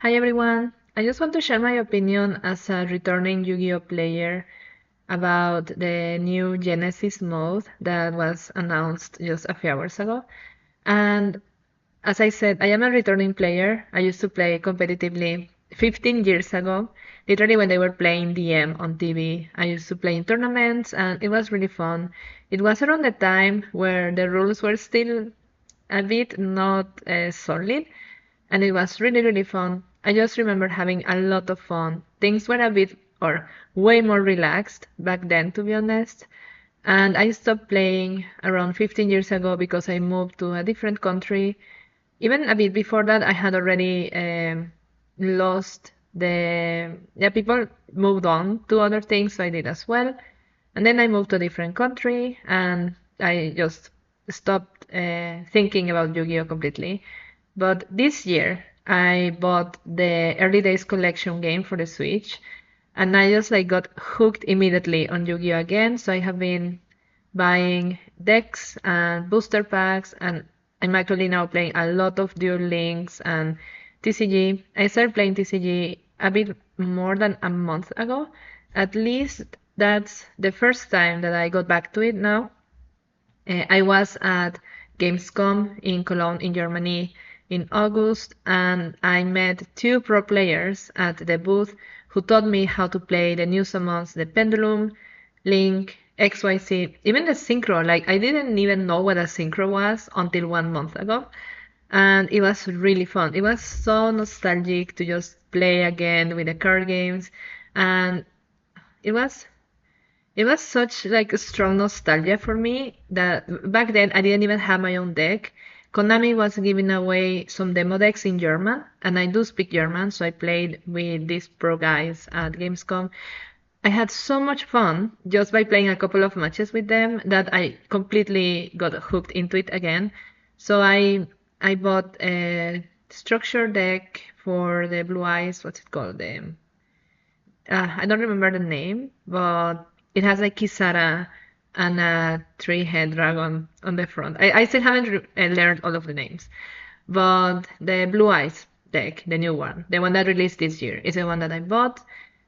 Hi everyone. I just want to share my opinion as a returning Yu-Gi-Oh player about the new Genesis mode that was announced just a few hours ago. And as I said, I am a returning player. I used to play competitively 15 years ago, literally when they were playing DM on TV. I used to play in tournaments and it was really fun. It was around the time where the rules were still a bit not solid, and it was really, really fun. I just remember having a lot of fun. Things were a bit or way more relaxed back then, to be honest. And I stopped playing around 15 years ago because I moved to a different country. Even a bit before that, I had already lost the. Yeah, people moved on to other things, so I did as well. And then I moved to a different country and I just stopped thinking about Yu-Gi-Oh completely. But this year, I bought the Early Days collection game for the Switch, and I just like got hooked immediately on Yu-Gi-Oh again. So I have been buying decks and booster packs, and I'm actually now playing a lot of Duel Links and TCG. I started playing TCG a bit more than a month ago. At least that's the first time that I got back to it now. I was at Gamescom in Cologne, in Germany, in August, and I met two pro players at the booth who taught me how to play the new summons, the Pendulum, Link, XYZ, even the Synchro. Like, I didn't even know what a Synchro was until 1 month ago, and it was really fun. It was so nostalgic to just play again with the card games, and it was it was such like a strong nostalgia for me that back then I didn't even have my own deck. Konami was giving away some demo decks in German, and I do speak German, so I played with these pro guys at Gamescom. I had so much fun just by playing a couple of matches with them that I completely got hooked into it again. So I bought a structure deck for the Blue Eyes. What's it called? I don't remember the name, but it has like Kisara and a three-head dragon on the front. I still haven't learned all of the names, but the Blue Eyes deck, the new one, the one that released this year, is the one that I bought.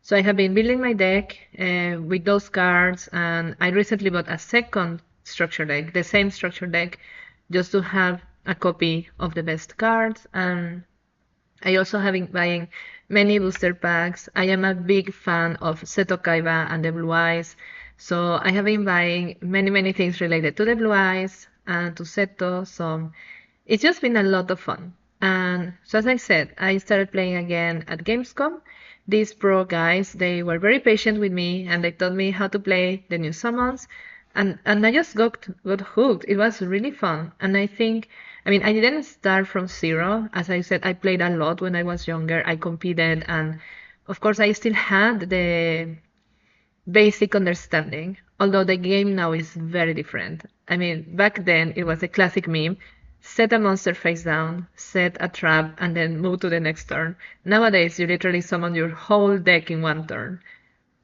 So I have been building my deck with those cards, and I recently bought a second structure deck, the same structure deck, just to have a copy of the best cards. And I also have been buying many booster packs. I am a big fan of Seto Kaiba and the Blue Eyes. So I have been buying many, many things related to the Blue Eyes and to Seto. So it's just been a lot of fun. And so as I said, I started playing again at Gamescom. These pro guys, they were very patient with me and they taught me how to play the new summons. And I just got hooked. It was really fun. And I mean, I didn't start from zero. As I said, I played a lot when I was younger. I competed, and of course, I still had the basic understanding, although the game now is very different. I mean, back then it was a classic meme: set a monster face down, set a trap, and then move to the next turn. Nowadays, you literally summon your whole deck in one turn.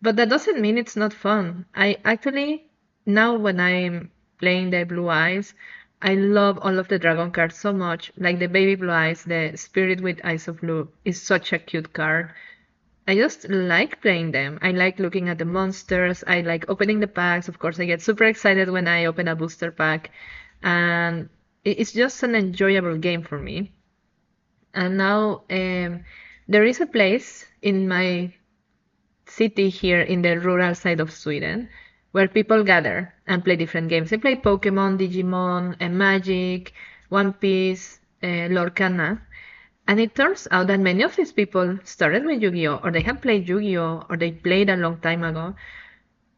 But that doesn't mean it's not fun. I actually, now when I'm playing the Blue Eyes, I love all of the dragon cards so much. Like the Baby Blue Eyes, the Spirit with Eyes of Blue is such a cute card. I just like playing them. I like looking at the monsters. I like opening the packs. Of course, I get super excited when I open a booster pack. And it's just an enjoyable game for me. And now there is a place in my city here in the rural side of Sweden where people gather and play different games. They play Pokemon, Digimon, Magic, One Piece, Lorcana. And it turns out that many of these people started with Yu-Gi-Oh! Or they have played Yu-Gi-Oh! Or they played a long time ago.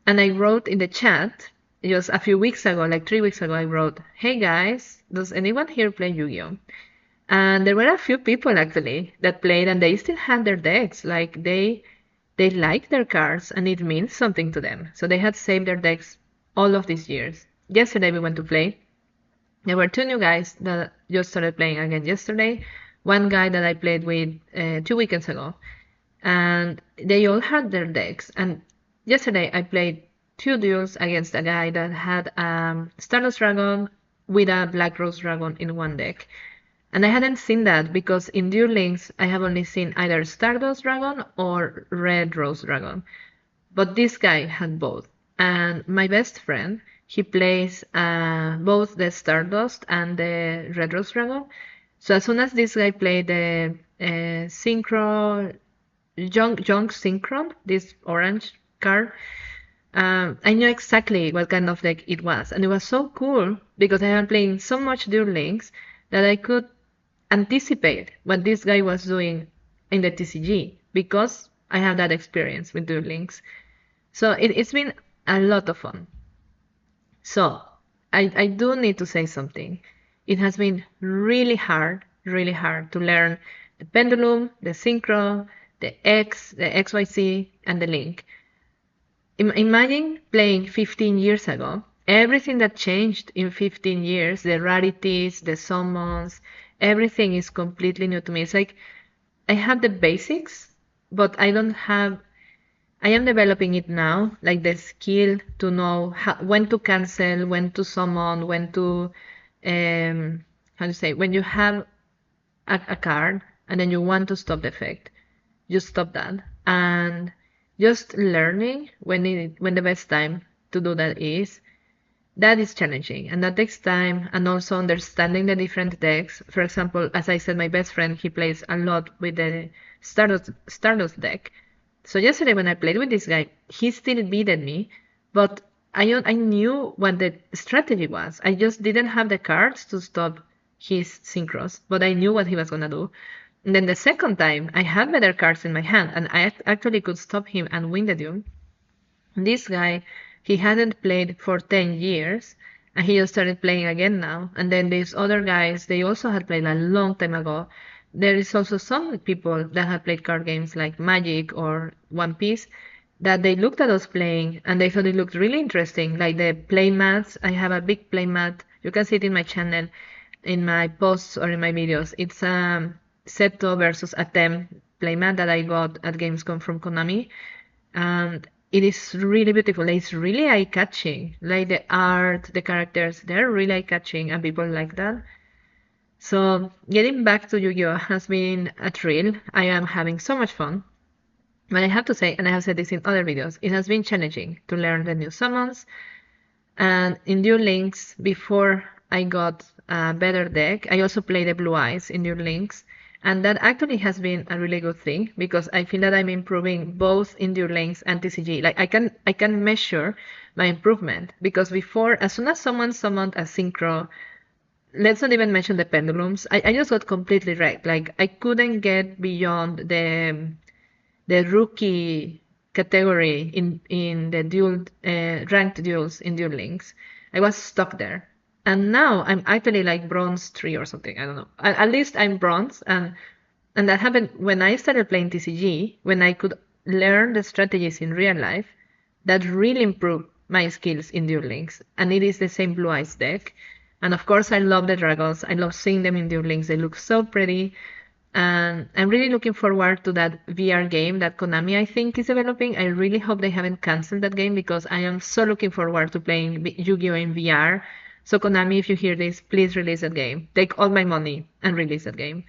And I wrote in the chat just a few weeks ago, like 3 weeks ago, I wrote, "Hey guys, does anyone here play Yu-Gi-Oh?" And there were a few people actually that played and they still had their decks. Like they like their cards and it means something to them. So they had saved their decks all of these years. Yesterday we went to play. There were two new guys that just started playing again yesterday. One guy that I played with 2 weekends ago. And they all had their decks. And yesterday I played two duels against a guy that had Stardust Dragon with a Black Rose Dragon in one deck. And I hadn't seen that because in Duel Links I have only seen either Stardust Dragon or Red Rose Dragon. But this guy had both. And my best friend, he plays both the Stardust and the Red Rose Dragon. So as soon as this guy played the Synchro, Young Synchron, this orange card, I knew exactly what kind of deck it was. And it was so cool because I had playing so much Duel Links that I could anticipate what this guy was doing in the TCG because I have that experience with Duel Links. So it's been a lot of fun. So I do need to say something. It has been really hard to learn the pendulum, the synchro, the X, the XYZ, and the link. Imagine playing 15 years ago. Everything that changed in 15 years, the rarities, the summons, everything is completely new to me. It's like I have the basics, but I don't have. I am developing it now, like the skill to know when to cancel, when to summon, when to, how to say, when you have a card and then you want to stop the effect, you stop that. And just learning when the best time to do that is, that is challenging and that takes time, and also understanding the different decks. For example, as I said, my best friend, he plays a lot with the Stardust deck. So yesterday when I played with this guy, he still beated me, but I knew what the strategy was. I just didn't have the cards to stop his synchros, but I knew what he was gonna do. And then the second time, I had better cards in my hand, and I actually could stop him and win the duel. This guy, he hadn't played for 10 years, and he just started playing again now. And then these other guys, they also had played a long time ago. There is also some people that have played card games like Magic or One Piece that they looked at us playing and they thought it looked really interesting. Like the play mats, I have a big play mat. You can see it in my channel, in my posts or in my videos. It's a Seto versus Atem playmat that I got at Gamescom from Konami. And it is really beautiful. It's really eye-catching. Like the art, the characters, they're really eye-catching and people like that. So getting back to Yu-Gi-Oh has been a thrill. I am having so much fun. But I have to say, and I have said this in other videos, it has been challenging to learn the new summons. And in Duel Links, before I got a better deck, I also played the Blue Eyes in Duel Links. And that actually has been a really good thing because I feel that I'm improving both in Duel Links and TCG. Like I can measure my improvement because before, as soon as someone summoned a synchro, let's not even mention the pendulums. I just got completely wrecked. Like I couldn't get beyond the rookie category in the dual ranked duels in Duel Links. I was stuck there. And now I'm actually like bronze 3 or something. I don't know. At least I'm bronze. And that happened when I started playing TCG, when I could learn the strategies in real life. That really improved my skills in Duel Links. And it is the same Blue Eyes deck. And of course, I love the dragons. I love seeing them in Duel Links. They look so pretty. And I'm really looking forward to that VR game that Konami, I think, is developing. I really hope they haven't canceled that game because I am so looking forward to playing Yu-Gi-Oh! In VR. So Konami, if you hear this, please release that game. Take all my money and release that game.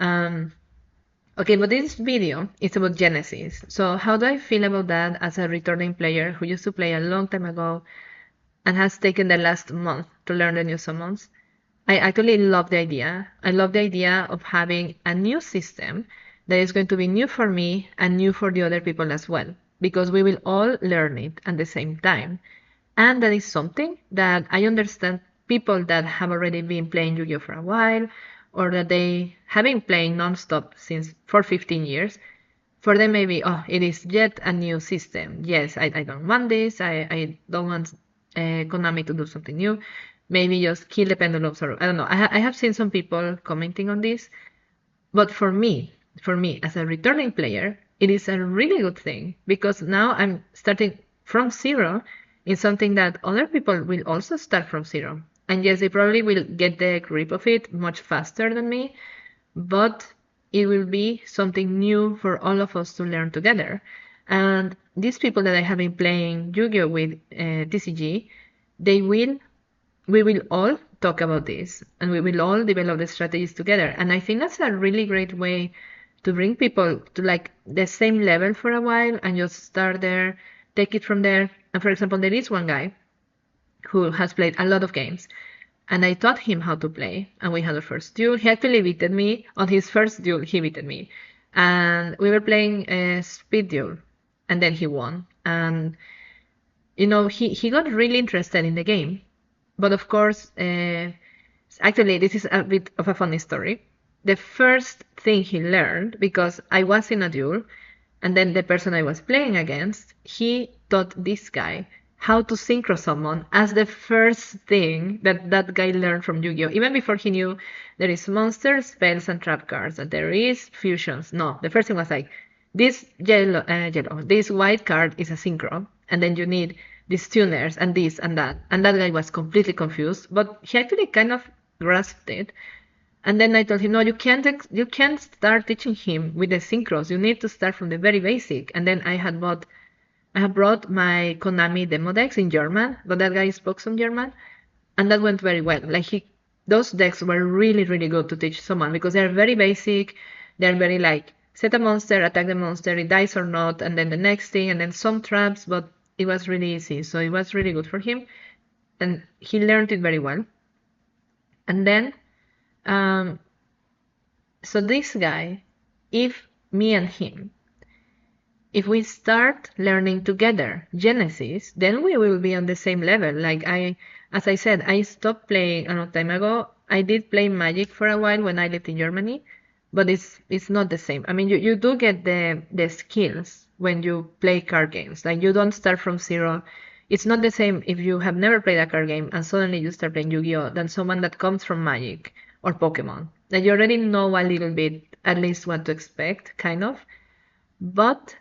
Okay, but this video is about Genesys. So how do I feel about that as a returning player who used to play a long time ago and has taken the last month to learn the new summons? I actually love the idea. I love the idea of having a new system that is going to be new for me and new for the other people as well, because we will all learn it at the same time. And that is something that I understand people that have already been playing Yu-Gi-Oh for a while, or that they have been playing non-stop since for 15 years. For them, maybe, oh, it is yet a new system. Yes, I don't want this. I don't want Konami to do something new. Maybe just kill the pendulums, or I don't know. I have seen some people commenting on this, but for me, as a returning player, it is a really good thing because now I'm starting from zero in something that other people will also start from zero. And yes, they probably will get the grip of it much faster than me, but it will be something new for all of us to learn together. And these people that I have been playing Yu-Gi-Oh with TCG, we will all talk about this and we will all develop the strategies together. And I think that's a really great way to bring people to like the same level for a while and just start there, take it from there. And for example, there is one guy who has played a lot of games. And I taught him how to play, and we had our first duel. He actually beaten me. On his first duel, he beaten me. And we were playing a speed duel, and then he won. And, he got really interested in the game. But of course, actually, this is a bit of a funny story. The first thing he learned, because I was in a duel, and then the person I was playing against, he taught this guy how to synchro summon as the first thing that guy learned from Yu-Gi-Oh! Even before he knew there is monsters, spells, and trap cards, that there is fusions. No, the first thing was like, this this white card is a synchro, and then you need these tuners and this and that. And that guy was completely confused, but he actually kind of grasped it. And then I told him, no, you can't start teaching him with the synchros. You need to start from the very basic. And then I have brought my Konami demo decks in German, but that guy spoke some German, and that went very well. Those decks were really, really good to teach someone because they're very basic. They're very like, set a monster, attack the monster, it dies or not, and then the next thing, and then some traps, but it was really easy. So it was really good for him, and he learned it very well. And then, so this guy, if me and him, if we start learning together Genesys, then we will be on the same level. As I said, I stopped playing a long time ago. I did play Magic for a while when I lived in Germany, but it's not the same. I mean, you do get the skills when you play card games. Like you don't start from zero. It's not the same if you have never played a card game and suddenly you start playing Yu-Gi-Oh! Than someone that comes from Magic or Pokemon. That you already know a little bit, at least what to expect, kind of. But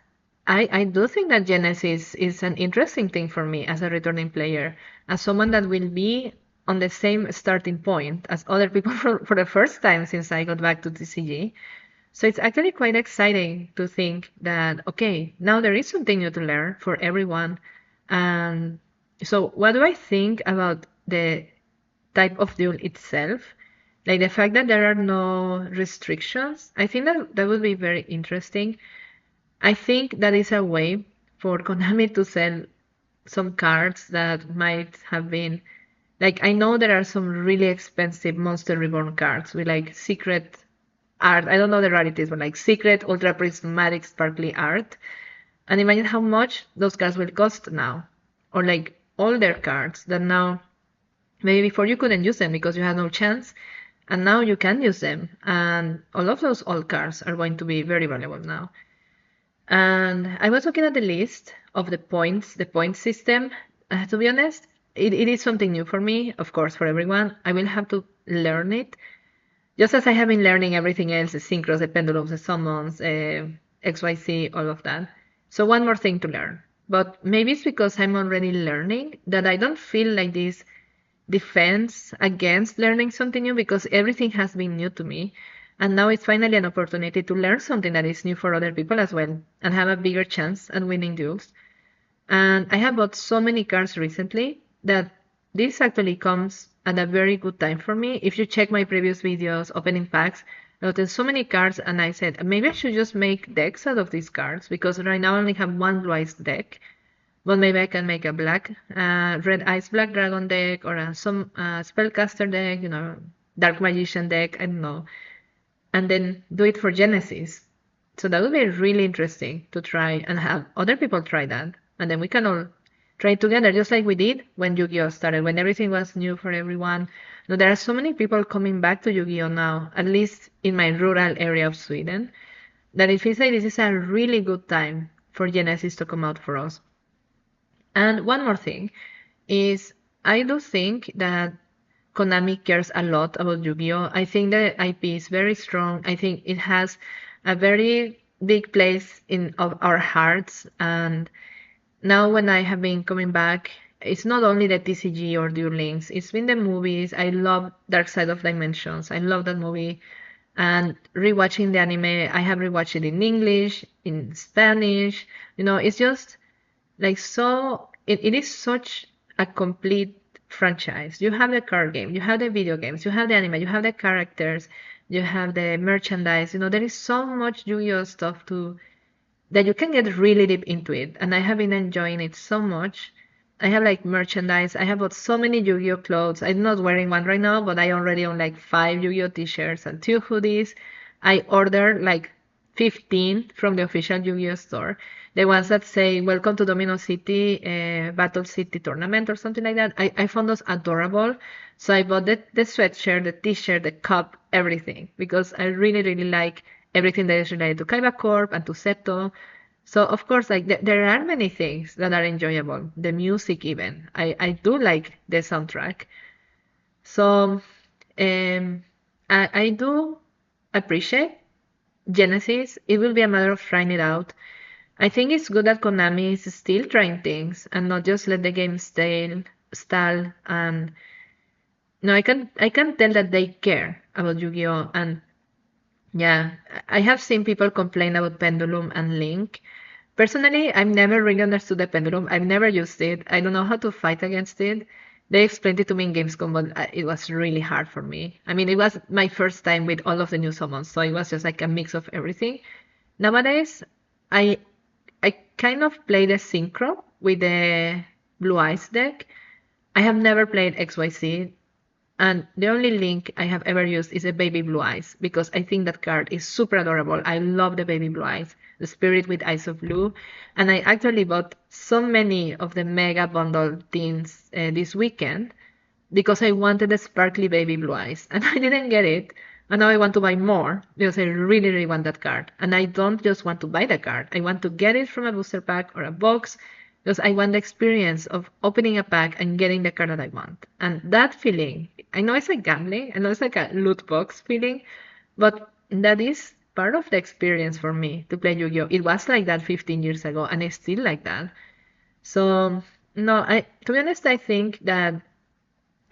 I do think that Genesis is an interesting thing for me as a returning player, as someone that will be on the same starting point as other people for the first time since I got back to TCG. So it's actually quite exciting to think that, okay, now there is something new to learn for everyone. And so what do I think about the type of duel itself? Like the fact that there are no restrictions, I think that would be very interesting. I think that is a way for Konami to sell some cards that might have been like, I know there are some really expensive Monster Reborn cards with like secret art. I don't know the rarities, but like secret ultra prismatic sparkly art. And imagine how much those cards will cost now. Or like older cards that now maybe before you couldn't use them because you had no chance. And now you can use them. And all of those old cards are going to be very valuable now. And I was looking at the list of the point system. To be honest, it is something new for me, of course, for everyone. I will have to learn it. Just as I have been learning everything else, the synchros, the pendulums, the summons, XYZ, all of that. So one more thing to learn. But maybe it's because I'm already learning that I don't feel like this defense against learning something new because everything has been new to me. And now it's finally an opportunity to learn something that is new for other people as well and have a bigger chance at winning duels. And I have bought so many cards recently that this actually comes at a very good time for me. If you check my previous videos, opening packs, I got so many cards and I said, maybe I should just make decks out of these cards because right now I only have one Blue Eyes deck. But maybe I can make a Red Eyes Black Dragon deck or some Spellcaster deck, Dark Magician deck, I don't know. And then do it for Genesis. So that would be really interesting to try and have other people try that. And then we can all try it together, just like we did when Yu-Gi-Oh! Started, when everything was new for everyone. Now, there are so many people coming back to Yu-Gi-Oh! Now, at least in my rural area of Sweden, that it feels like this is a really good time for Genesis to come out for us. And one more thing is I do think that Konami cares a lot about Yu-Gi-Oh! I think the IP is very strong. I think it has a very big place in of our hearts. And now when I have been coming back, it's not only the TCG or Duel Links. It's been the movies. I love Dark Side of Dimensions. I love that movie. And rewatching the anime, I have rewatched it in English, in Spanish. It's just like so. It is such a complete franchise. You have the card game, you have the video games, you have the anime, you have the characters, you have the merchandise. There is so much Yu-Gi-Oh stuff to that you can get really deep into it. And I have been enjoying it so much. I have like merchandise. I have bought so many Yu-Gi-Oh clothes. I'm not wearing one right now, but I already own like 5 Yu-Gi-Oh t-shirts and 2 hoodies. I ordered like 15 from the official Yu-Gi-Oh store. The ones that say "Welcome to Domino City, Battle City Tournament" or something like that. I found those adorable. So I bought the sweatshirt, the t-shirt, the cup, everything because I really, really like everything that is related to Kaiba Corp and to Seto. So of course, like there are many things that are enjoyable. The music, even I do like the soundtrack. So I do appreciate Genesis. It will be a matter of trying it out. I think it's good that Konami is still trying things and not just let the game stall. And no, I can tell that they care about Yu-Gi-Oh! And yeah, I have seen people complain about Pendulum and Link. Personally, I've never really understood the pendulum. I've never used it. I don't know how to fight against it. They explained it to me in Gamescom, but it was really hard for me. I mean, it was my first time with all of the new summons, so it was just like a mix of everything. Nowadays, I I kind of play the synchro with the Blue Eyes deck. I have never played XYZ, and the only link I have ever used is a Baby Blue Eyes because I think that card is super adorable. I love the Baby Blue Eyes, the spirit with eyes of blue. And I actually bought so many of the mega bundle things this weekend because I wanted the sparkly Baby Blue Eyes and I didn't get it. And now I want to buy more because I really, really want that card. And I don't just want to buy the card. I want to get it from a booster pack or a box because I want the experience of opening a pack and getting the card that I want. And that feeling, I know it's like gambling, I know it's like a loot box feeling, but that is part of the experience for me to play Yu-Gi-Oh! It was like that 15 years ago, and it's still like that. So, no, to be honest, I think that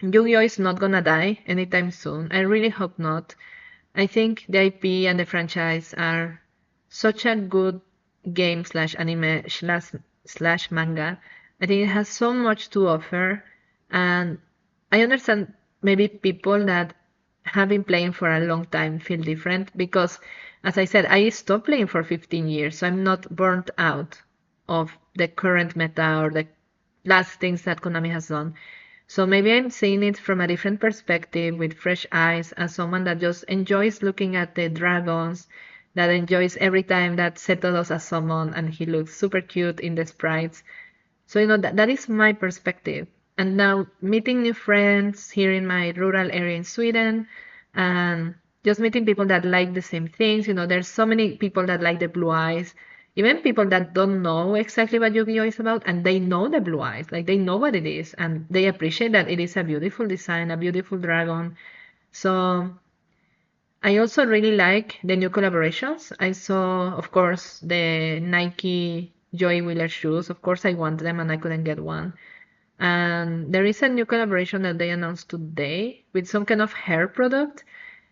Yu-Gi-Oh! Is not gonna die anytime soon. I really hope not. I think the IP and the franchise are such a good game slash anime slash manga. I think it has so much to offer, and I understand maybe people that have been playing for a long time feel different because, as I said, I stopped playing for 15 years, so I'm not burnt out of the current meta or the last things that Konami has done. So maybe I'm seeing it from a different perspective with fresh eyes as someone that just enjoys looking at the dragons, that enjoys every time that Seto does a summon and he looks super cute in the sprites. So, that is my perspective. And now meeting new friends here in my rural area in Sweden and just meeting people that like the same things. There's so many people that like the blue eyes, even people that don't know exactly what Yu-Gi-Oh is about, and they know the blue eyes, like they know what it is, and they appreciate that it is a beautiful design, a beautiful dragon. So I also really like the new collaborations. I saw, of course, the Nike Joy Wheeler shoes. Of course, I want them and I couldn't get one. And there is a new collaboration that they announced today with some kind of hair product.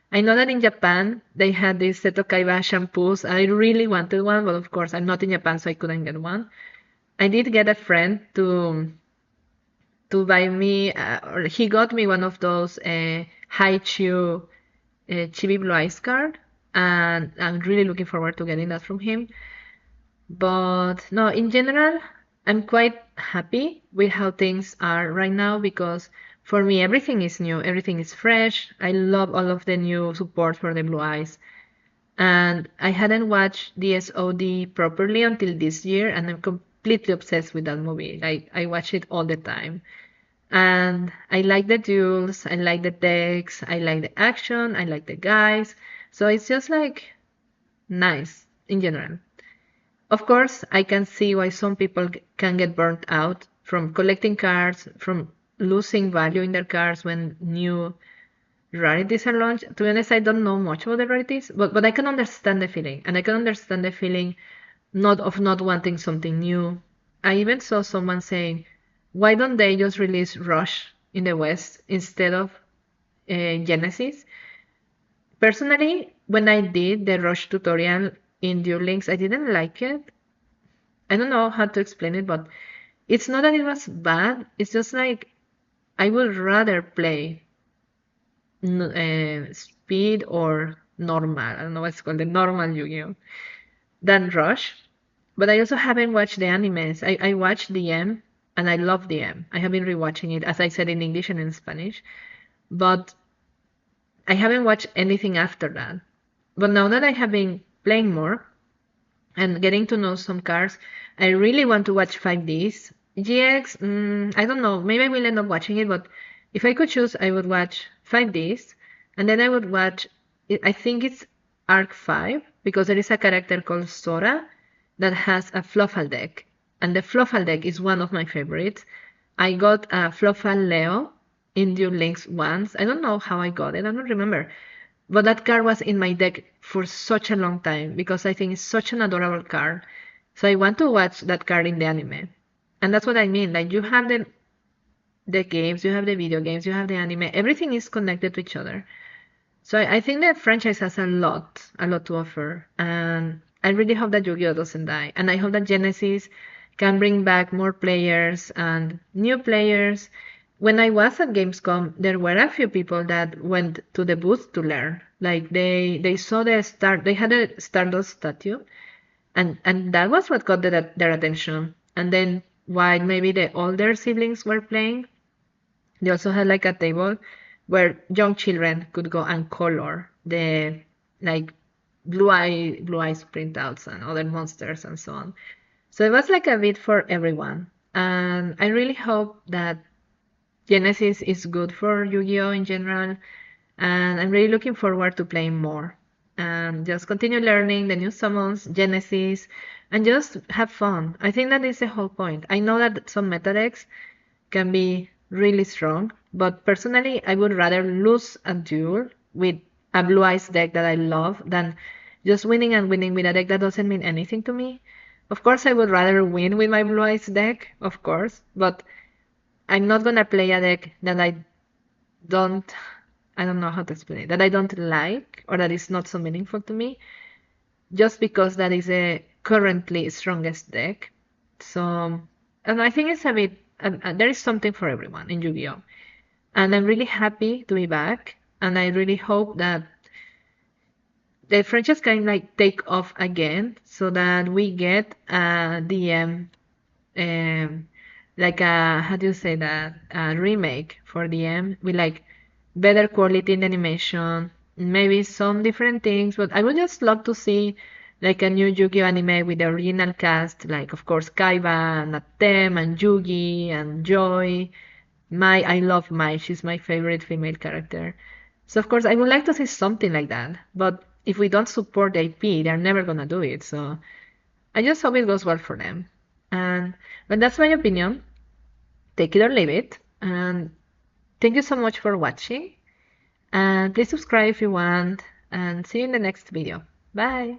I know that in Japan they had these Seto Kaiba shampoos. I really wanted one, but of course I'm not in Japan, so I couldn't get one. I did get a friend to buy me, or he got me one of those Haichu Chibi Blue Eyes card, and I'm really looking forward to getting that from him. But no, in general, I'm quite happy with how things are right now because for me, everything is new, everything is fresh. I love all of the new support for the blue eyes. And I hadn't watched the SOD properly until this year, and I'm completely obsessed with that movie. Like, I watch it all the time. And I like the duels, I like the decks, I like the action, I like the guys. So it's just like nice in general. Of course, I can see why some people can get burnt out from collecting cards, from losing value in their cards when new rarities are launched. To be honest, I don't know much about the rarities, but I can understand the feeling, and I can understand the feeling not wanting something new. I even saw someone saying, "Why don't they just release Rush in the West instead of Genesis?" Personally, when I did the Rush tutorial in Duel Links, I didn't like it. I don't know how to explain it, but it's not that it was bad. It's just like I would rather play speed or normal. I don't know what's called the normal Yu-Gi-Oh! Than Rush. But I also haven't watched the animes. I watched DM and I love DM. I have been rewatching it, as I said, in English and in Spanish. But I haven't watched anything after that. But now that I have been playing more and getting to know some cards, I really want to watch 5Ds. GX, I don't know. Maybe I will end up watching it, but if I could choose, I would watch 5Ds. And then I would watch, I think it's Arc 5, because there is a character called Sora that has a Fluffal deck. And the Fluffal deck is one of my favorites. I got a Fluffal Leo in Duel Links once. I don't know how I got it. I don't remember. But that card was in my deck for such a long time because I think it's such an adorable card. So I want to watch that card in the anime. And that's what I mean. Like you have the games, you have the video games, you have the anime. Everything is connected to each other. So I think the franchise has a lot to offer. And I really hope that Yu-Gi-Oh doesn't die. And I hope that Genesis can bring back more players and new players. When I was at Gamescom, there were a few people that went to the booth to learn. Like they saw they had a Stardust statue, and that was what got their attention. And then while maybe the older siblings were playing, they also had like a table where young children could go and color the like blue eyes printouts and other monsters and so on. So it was like a bit for everyone. And I really hope that Genesis is good for Yu-Gi-Oh in general. And I'm really looking forward to playing more. And just continue learning the new summons, Genesis, and just have fun. I think that is the whole point. I know that some meta decks can be really strong, but personally, I would rather lose a duel with a Blue Eyes deck that I love than just winning and winning with a deck that doesn't mean anything to me. Of course, I would rather win with my Blue Eyes deck, of course, but I'm not gonna play a deck that don't, I don't know how to explain it, that I don't like or that is not so meaningful to me, just because that is a currently strongest deck. So, and I think it's a bit, there is something for everyone in Yu-Gi-Oh! And I'm really happy to be back. And I really hope that the franchise can like take off again so that we get a DM, um, like a, how do you say that, a remake for DM with like better quality in animation, maybe some different things, but I would just love to see like a new Yu-Gi-Oh anime with the original cast, like of course Kaiba and Atem and Yugi and Joy. I love Mai, she's my favorite female character. So of course I would like to see something like that, but if we don't support the IP, they're never gonna do it. So I just hope it goes well for them. And but that's my opinion. Take it or leave it. And thank you so much for watching. And please subscribe if you want. And see you in the next video. Bye.